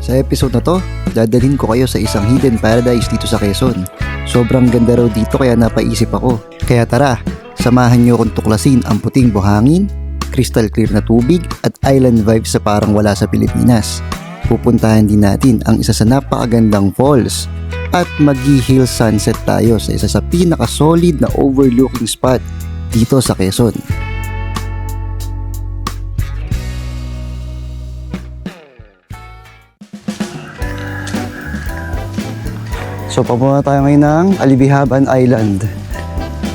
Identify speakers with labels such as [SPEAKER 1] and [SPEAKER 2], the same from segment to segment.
[SPEAKER 1] Sa episode na to, dadalhin ko kayo sa isang hidden paradise dito sa Quezon. Sobrang ganda raw dito kaya napaisip ako. Kaya tara, samahan nyo akong tuklasin ang puting buhangin, crystal clear na tubig at island vibes sa parang wala sa Pilipinas. Pupuntahan din natin ang isa sa napakagandang falls at mag-hill sunset tayo sa isa sa pinaka-solid na overlooking spot dito sa Quezon. So papunta tayo ngayon ng Alibihaban Island.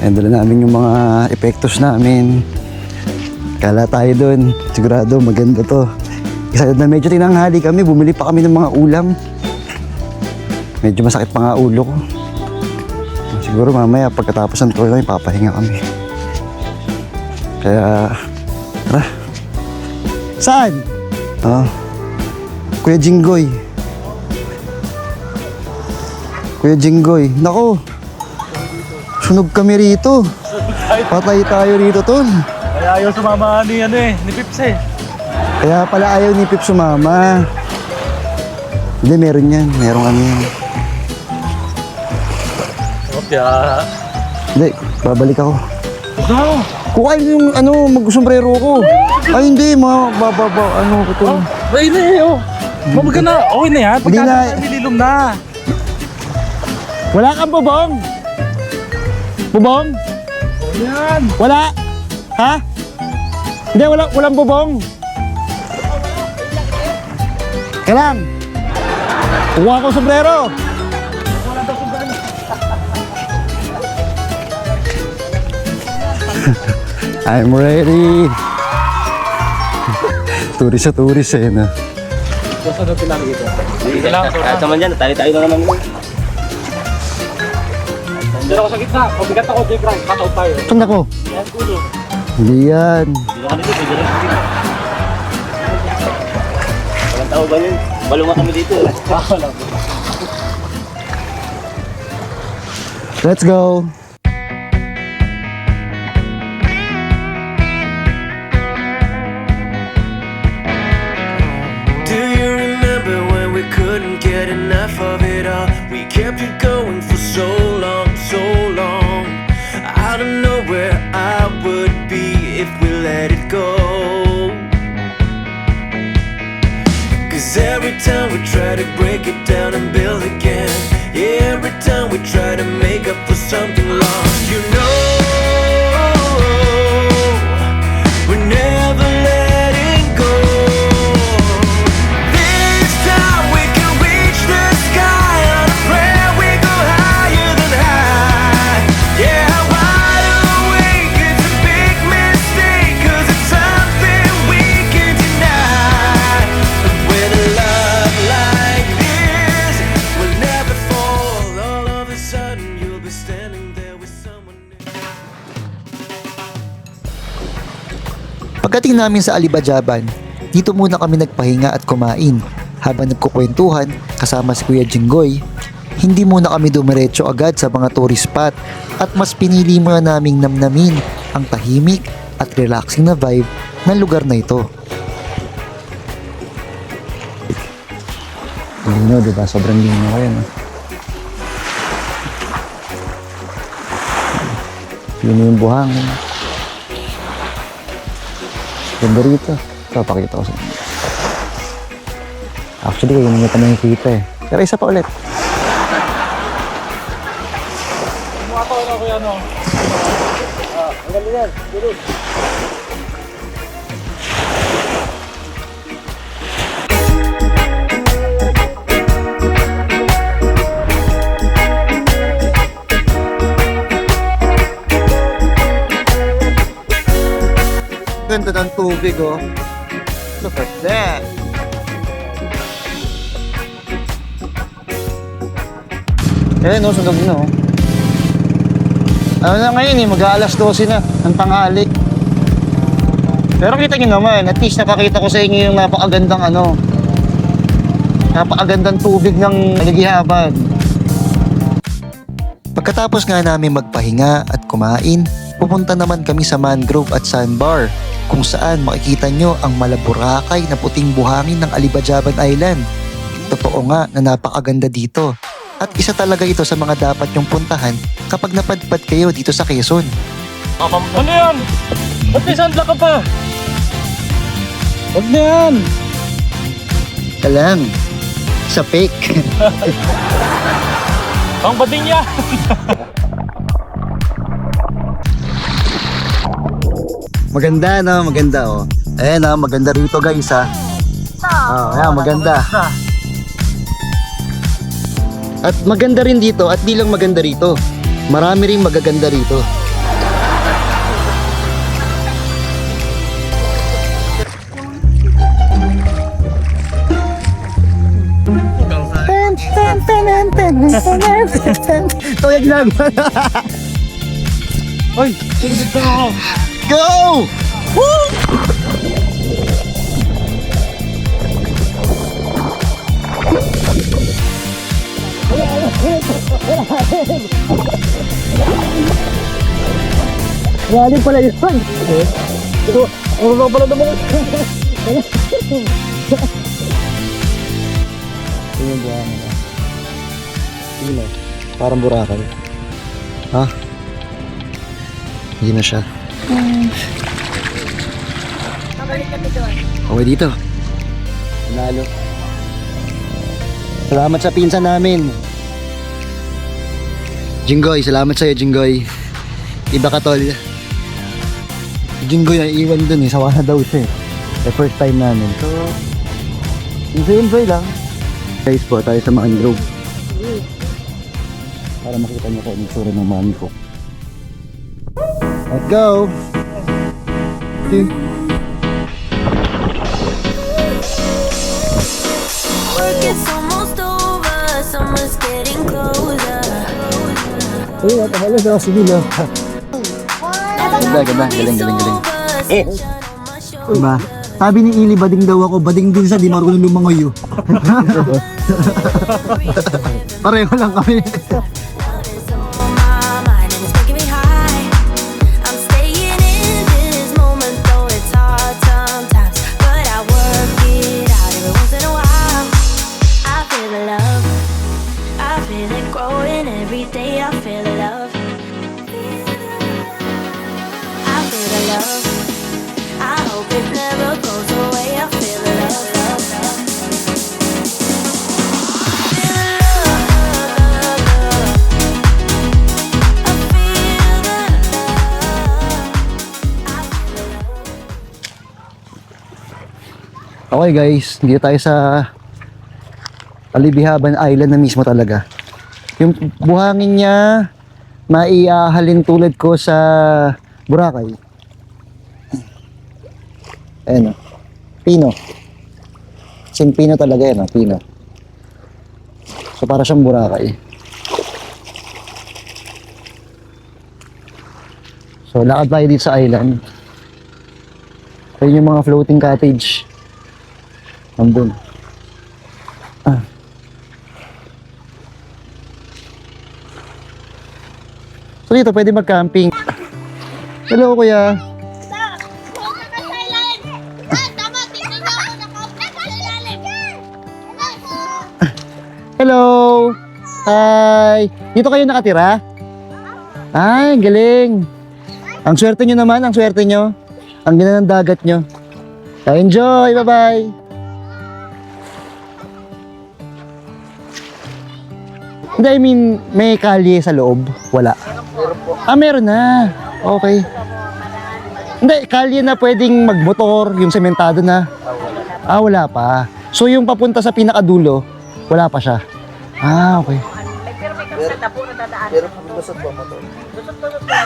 [SPEAKER 1] And dala namin yung mga epektos namin. Kala tayo dun. Sigurado maganda to. Isa na medyo tinanghali kami. Bumili pa kami ng mga ulam. Medyo masakit pa nga ulo ko. Siguro mamaya pagkatapos ng tour namin papahinga kami. Kaya tara. Saan? Kuya Jinggoy. Kuya Jinggoy, nako, sunog kami rito. Patay tayo rito, tol.
[SPEAKER 2] Kaya ayaw sumama ni Pips eh.
[SPEAKER 1] Kaya pala ayaw ni Pip sumama. Hindi, meron yan. Meron kami yan.
[SPEAKER 2] Okay.
[SPEAKER 1] Hindi, babalik ako.
[SPEAKER 2] Ano?
[SPEAKER 1] Kukain yung mag-sombrero ko. Ay, hindi, ano ko to.
[SPEAKER 2] Ay na eh, oh. Mamaga na. Okay na yan.
[SPEAKER 1] Hindi na.
[SPEAKER 2] Pagkakita nililom na.
[SPEAKER 1] Wala kang bubong? Bubong?
[SPEAKER 2] Yan.
[SPEAKER 1] Wala? Ha? Hindi, walang bubong. Kailang. Kuha ko sombrero. I'm ready. Turis sa turis eh. No?
[SPEAKER 2] Gusto na pinang dito. Dito lang.
[SPEAKER 3] Kahit naman dyan, tayo na naman.
[SPEAKER 2] Dito ako sa gitna. Mabigat ako, J-Grind. Cut-out tayo.
[SPEAKER 1] Saan ako?
[SPEAKER 2] Yan, kulo.
[SPEAKER 1] Hindi yan.
[SPEAKER 3] Dito ka dito, pwede rin dito. Walang tao ba yun? Balunga kami dito.
[SPEAKER 2] Wala.
[SPEAKER 1] Let's go.
[SPEAKER 4] Do you remember when we couldn't get enough of it all? We kept it going for so long, so long. I don't know where I would be if we let it go. Cause every time we try to break it down and build again, yeah, every time we try to make up for something lost, you know, we're never letting go. This time we can reach the sky on a prayer, we go higher than high. Yeah, wide awake, it's a big mistake, cause it's something we can deny. But with a love like this, we'll never fall. All of a sudden you'll be standing there with someone new.
[SPEAKER 1] Pagdating namin sa Alibihaban, dito muna kami nagpahinga at kumain. Habang nagkukwentuhan kasama si Kuya Jinggoy, hindi muna kami dumiretso agad sa mga tourist spot at mas pinili muna naming namnamin ang tahimik at relaxing na vibe ng lugar na ito. Lino, diba? Sobrang lino kayo, no? Lino yung buhangin. Ganda rito. Ito, pakita ko sa inyo. Actually, yun yung kami nakikita eh. Pero isa pa ulit.
[SPEAKER 2] Mga tao na kuya, no? Ang galing yan. Dito.
[SPEAKER 1] Ganda ng tubig, oh. Look at that. Eh, no, sunog na, oh. Ano na ngayon, eh, mag-aalas 12 na, ng tanghali. Pero kita nyo naman, at least napakita ko sa inyo yung napakagandang tubig ng Alibihaban. Pagkatapos nga namin magpahinga at kumain, pupunta naman kami sa mangrove at sandbar kung saan makikita nyo ang malaburakay na puting buhangin ng Alibihaban Island. Totoo nga na napakaganda dito. At isa talaga ito sa mga dapat yung puntahan kapag napadpad kayo dito sa Quezon.
[SPEAKER 2] Ano yan? Ba't may sandla ka pa? Huwag na yan!
[SPEAKER 1] Alam, sa fake.
[SPEAKER 2] Pang bading yan!
[SPEAKER 1] Maganda no, maganda oh. Ayan ah, maganda rito guys ha. Ayan, maganda. At maganda rin dito, at di lang maganda rito. Marami ring magaganda rito. Tuyag lang.
[SPEAKER 2] Hoy! Sinigit ka ako!
[SPEAKER 1] Go! Woo! Galing pala yun.
[SPEAKER 2] Ano pala naman?
[SPEAKER 1] Tingnan mo ako. Tingnan. Parang Boracay. Ha? Hindi na siya. Okay dito. Panalo. Salamat sa pinsan namin. Jinggoy, salamat sa'yo Jinggoy. Iba ka tol. Si Jinggoy naiiwan dun eh. Sawa na daw siya eh. The first time namin. So, enjoy lang. Guys po, tayo sa Maan Grove. Para makita niyo ko ang itsura ng mami ko. Let's go! Okay.
[SPEAKER 5] Work is almost over, summer's getting closer.
[SPEAKER 1] Uy, natahalo sa Sibilo. Ganda, galing. Diba? Sabi ni Ili, bading daw ako, bading din sa di marunong lumangoy. Pareho lang kami.
[SPEAKER 5] My mind and it's making me high. I'm staying in this moment, though it's hard sometimes. But I work it out every once in a while. I feel the love, I feel it growing every day. I feel the love, I feel the love. I hope it never goes away. I feel the love, love, love. Feel the love, love, love. I feel the love. I feel the love.
[SPEAKER 1] Okay guys, dito tayo sa Alibihaban Island na mismo talaga. Yung buhangin niya, maiahalin tulad ko sa Boracay. Ayan o. Pino. Sing pino talaga yan o. Pino. So para siyang Boracay. So lakad tayo dito sa island. Ayun yung mga floating cottage. Nandun. So dito pwede mag-camping. Hello kuya. Hello. Hi. Dito kayo nakatira? Ay, galing. Ang swerte nyo naman, ang swerte nyo. Ang ganda ng dagat nyo. Enjoy, bye-bye. Hindi, I mean, may kalye sa loob? Wala. Ah, meron na. Okay. Hindi, kalye na pwedeng magmotor, yung sementado na. Ah, wala pa. So yung papunta sa pinakadulo, wala pa siya. Ah, okay.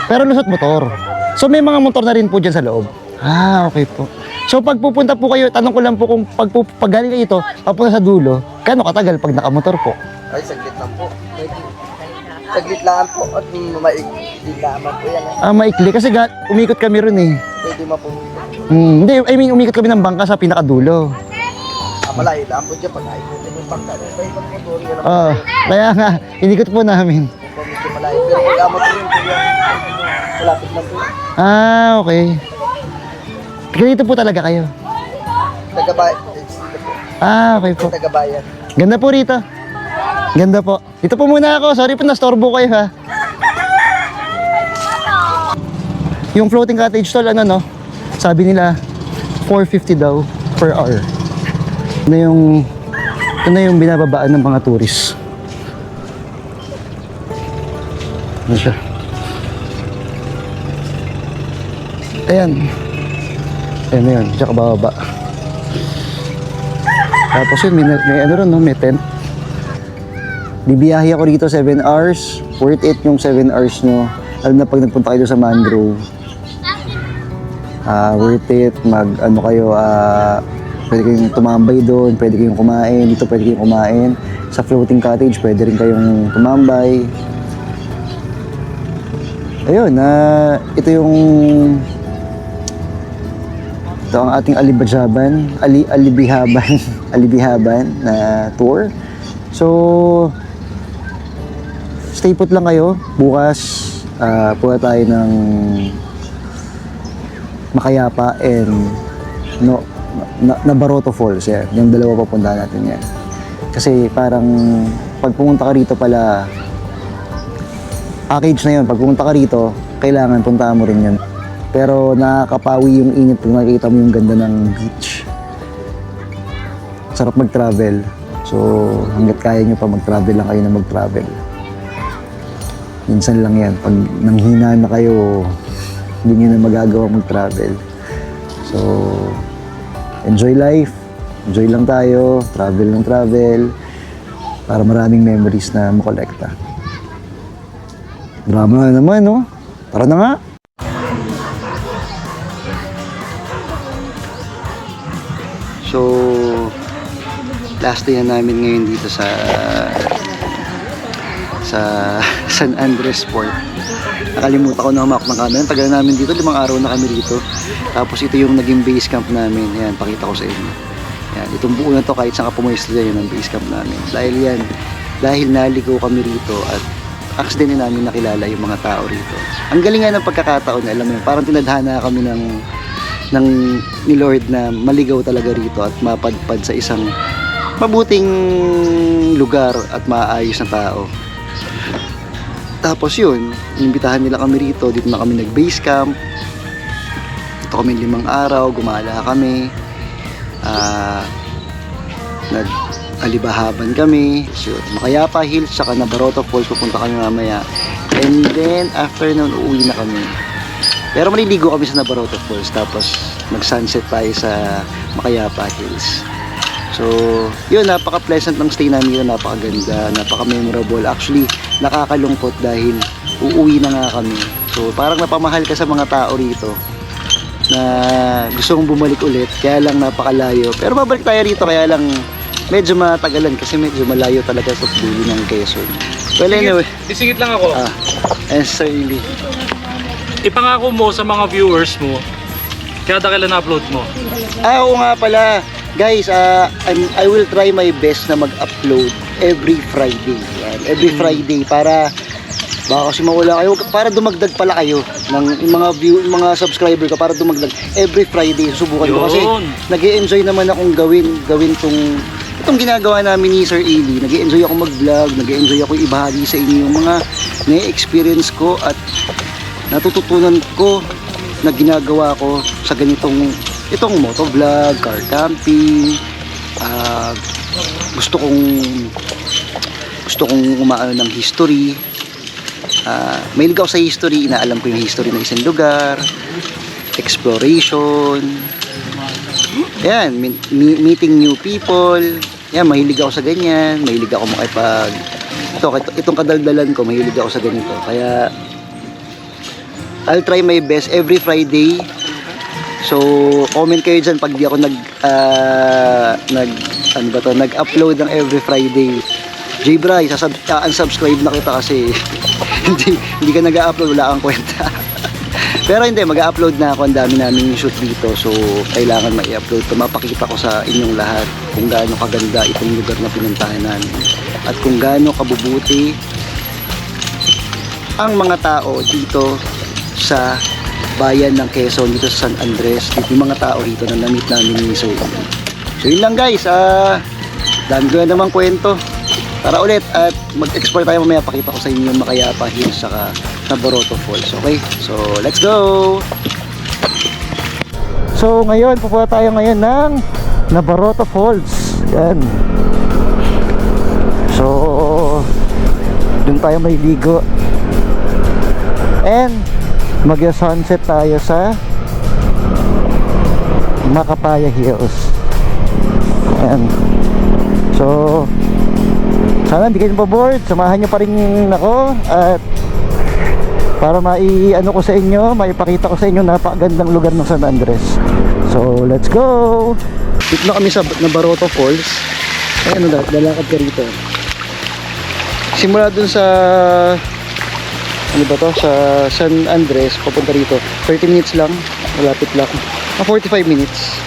[SPEAKER 1] Pero lusot motor. So may mga motor na rin po dyan sa loob. Ah, okay po. So pag pupunta po kayo, tanong ko lang po kung pag galing kayo ito, papunta sa dulo, kano katagal pag nakamotor po?
[SPEAKER 6] Ay, saglit lang po. Saglit lang po at maikli naman po yan.
[SPEAKER 1] Ah, maikli. Kasi umikot kami ron eh.
[SPEAKER 6] Pwede mapumunta.
[SPEAKER 1] Hindi, I mean, umikot kami ng bangka sa pinakadulo.
[SPEAKER 6] Malayo lang po dyan pag naikutin yung pagka. Kaya pag-motor yan ang
[SPEAKER 1] Oo. Kaya nga, inikot po namin.
[SPEAKER 6] medyo malayo. Pero pag-amot rin po yan, malapit lang po.
[SPEAKER 1] Ah, okay. Ganito po talaga kayo.
[SPEAKER 6] Tagabayan.
[SPEAKER 1] Ah, okay po.
[SPEAKER 6] Tagabayan.
[SPEAKER 1] Ganda po rito. Ganda po. Dito po muna ako. Sorry po, nastorbo kayo ha. Yung floating cottage stall, ano no? Sabi nila, 450 daw per hour. Ito na yung binababaan ng mga tourist. Ano siya? Ayan. Ayan na yun. Diyan ka bababa. Tapos yun, may ano ron, no? May tent. Bibiyahe ako dito 7 hours. Worth it yung 7 hours nyo. Alam na pag nagpunta kayo sa mangrove. Worth it. Pwede kayong tumambay doon. Pwede kayong kumain. Dito pwede kayong kumain. Sa floating cottage, pwede rin kayong tumambay. Ayun, ito ang ating alibihaban na tour. So, stay put lang kayo. Bukas, punta tayo ng Makayapa and Baroto Falls. Yan. Yung dalawa papuntahan natin yan. Kasi parang pag pumunta ka rito pala, package na yun. Pag pumunta ka rito, kailangan puntahan mo rin yun. Pero nakakapawi yung init pag nakikita mo yung ganda ng beach. Sarap mag-travel. So, hanggat kaya nyo pa mag-travel lang kayo na mag-travel. Minsan lang yan. Pag nanghina na kayo, hindi nyo na magagawa mag-travel. So, enjoy life. Enjoy lang tayo. Travel ng travel. Para maraming memories na makolekta. Drama na naman, no? Tara na nga! So, last day na namin ngayon dito sa San Andres Port. Nakalimutan ko na humak ng camera. Tagal namin dito, 5 araw na kami dito. Tapos ito yung naging base camp namin. Yan, pakita ko sa inyo. Yan, itong buo na to kahit saan ka pumuesto dyan, yun ang base camp namin. Dahil naligaw kami rito at accident namin nakilala yung mga tao rito. Ang galing nga ng pagkakataon, alam mo, parang tinadhana kami ni Lord na maligaw talaga rito at mapadpad sa isang mabuting lugar at maayos na tao. Tapos yun, inimbitahan nila kami rito, dito na kami nag-base camp. Ito kami 5 araw, gumala kami. Nag-alibahaban kami. So, Makayapa Hills, saka Baroto Falls, pupunta kami mamaya. And then, after nun, uuwi na kami. Pero maliligo kami sa Baroto Falls, tapos mag-sunset tayo sa Makayapa Hills. So, yun, napaka-pleasant ng stay namin yun, napakaganda, napaka-memorable. Actually, nakakalungkot dahil uuwi na nga kami. So, parang napamahal ka sa mga tao rito na gusto kong bumalik ulit, kaya lang napakalayo. Pero babalik tayo rito, kaya lang medyo matagalan kasi medyo malayo talaga sa dulo ng Quezon. Well, anyway.
[SPEAKER 2] Disingit lang ako.
[SPEAKER 1] Sir Ili.
[SPEAKER 2] Ipangako mo sa mga viewers mo, kada kailan na-upload mo?
[SPEAKER 1] Oo nga pala. Guys, I will try my best na mag-upload every Friday. Yan. Every Friday para baka kasi mawala kayo, para dumagdag pala kayo ng mga subscriber ko, para dumagdag every Friday. Subukan ko kasi nag-e-enjoy naman akong gawin itong ginagawa namin ni Sir Eli. Nag-e-enjoy ako mag-vlog, nag-e-enjoy ako ibahagi sa inyo yung mga na-experience ko at natututunan ko na ginagawa ko sa itong motovlog, car camping. Gusto kong umaano ng history. Mahilig ako sa history, inaalam ko yung history ng isang lugar, exploration. Yan, meeting new people. Yan, mahilig ako sa ganyan. Mahilig ako itong kadaldalan ko, mahilig ako sa ganito. Kaya I'll try my best every Friday. So, comment kayo dyan pag di ako nag-upload ng every Friday. J-Bry, unsubscribe na kita kasi hindi ka nag-upload, wala kang kwenta. Pero hindi, mag-upload na ako. Ang dami namin shoot dito. So, kailangan ma-upload ito. Mapakita ko sa inyong lahat kung gaano kaganda itong lugar na pinuntahan namin. At kung gaano kabubuti ang mga tao dito sa bayan ng Quezon, dito sa San Andres. Dito yung mga tao dito na na-meet namin ni Sir. So, yun lang guys. Dami ko na naman kwento. Tara ulit at mag-explore tayo mamaya. Pakita ko sa inyo yung Macayapa Hills saka Naboroto Falls. Okay? So, let's go! So, ngayon, pupunta tayo ngayon ng Naboroto Falls. Yan. So, dun tayo may ligo. And, mag-sunset tayo sa Macapaya Hills. Yan. So, sana hindi kayo pa-bored. Samahan nyo pa rin ako. At para mai-ano ko sa inyo, maipakita ko sa inyo napakagandang lugar ng San Andres. So, let's go! Dito na kami sa Naboroto Falls. Ayan, lalakad ka rito. Simula dun sa ano ba to? Sa San Andres, papunta rito. 30 minutes lang. Malapit lang. 45 minutes.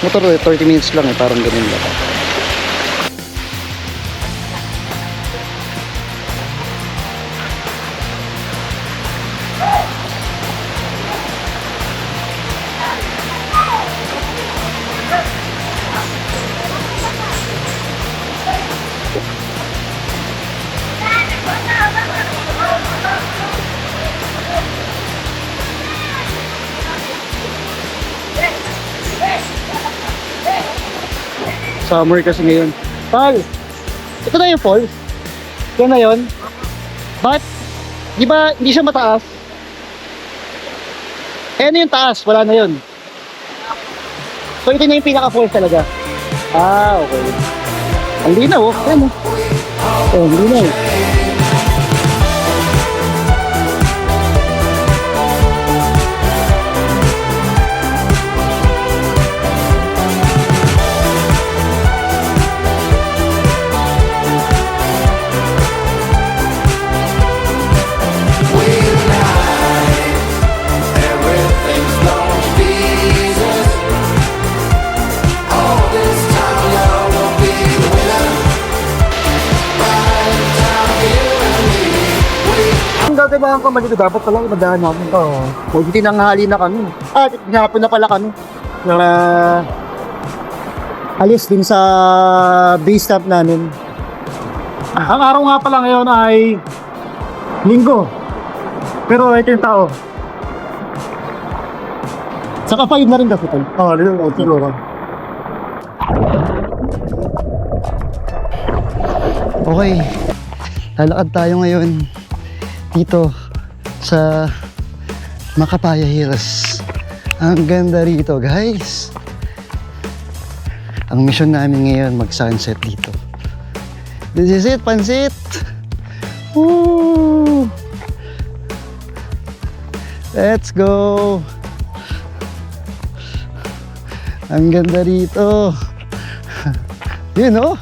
[SPEAKER 1] Motor 30 minutes lang eh. Parang ganun lang. Summer kasi ngayon. Pal, ito na yung falls. Yan na yun. But, di ba hindi siya mataas? Eh, ano yung taas? Wala na yun. So, ito na yung pinaka-falls talaga. Ah, okay. Ang linaw, oh. Ayan, oh. Oh, ang linaw.
[SPEAKER 4] Everything's gone Jesus. All this time love will be the winner. Right down you and me.
[SPEAKER 1] Ang gagabahan ko malito, dapat pala madaan namin to. Huwag tinanghali na kami. Tinapon na pala kami. Alis din sa base camp namin.
[SPEAKER 2] Ang araw nga pala ngayon ay Linggo. Pero ito yung tao.
[SPEAKER 1] Saka 5 na rin kasi tol.
[SPEAKER 2] Oo, siguro.
[SPEAKER 1] Okay, lalakad tayo ngayon dito sa Macapaya Hills. Ang ganda rito guys. Ang mission namin ngayon mag-sunset dito. This is it, Pansit! Woo! Let's go! Ang ganda rito. Yun oh!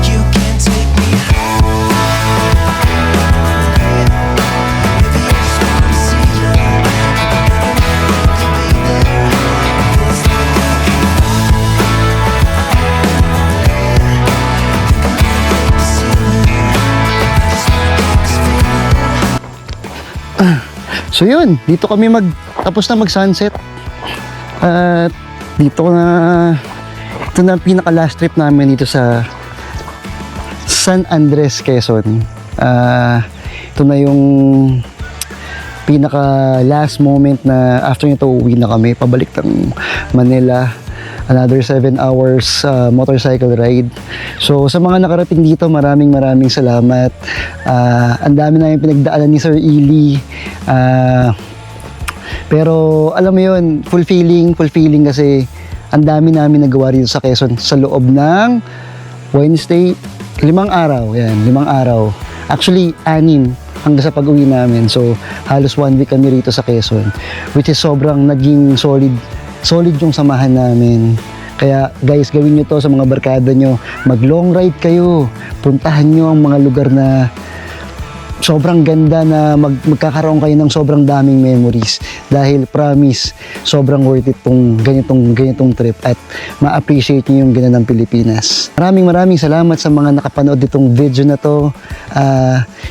[SPEAKER 4] You can take me
[SPEAKER 1] So yun, dito kami tapos na mag-sunset. At dito ito na pinaka last trip namin dito sa San Andres, Quezon. Ito na yung pinaka last moment na after nito uwi na kami pabalik ng Manila. Another 7 hours motorcycle ride. So sa mga nakarating dito, maraming salamat. Ang dami namin pinagdaanan ni Sir Eli. Pero alam mo yun, fulfilling kasi ang dami namin nagawa rito sa Quezon sa loob ng Wednesday, 5 araw. Yan, 5 araw. Actually, 6 hanggang sa pag-uwi namin. So halos 1 week kami rito sa Quezon, which is sobrang naging solid yung samahan namin. Kaya guys, gawin nyo to sa mga barkada nyo. Mag long ride kayo. Puntahan nyo ang mga lugar na sobrang ganda, na magkakaroon kayo ng sobrang daming memories. Dahil promise, sobrang worth it tong ganitong trip at ma-appreciate nyo yung ganda ng Pilipinas. Maraming salamat sa mga nakapanood ditong video na to.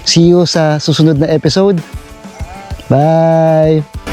[SPEAKER 1] See you sa susunod na episode. Bye!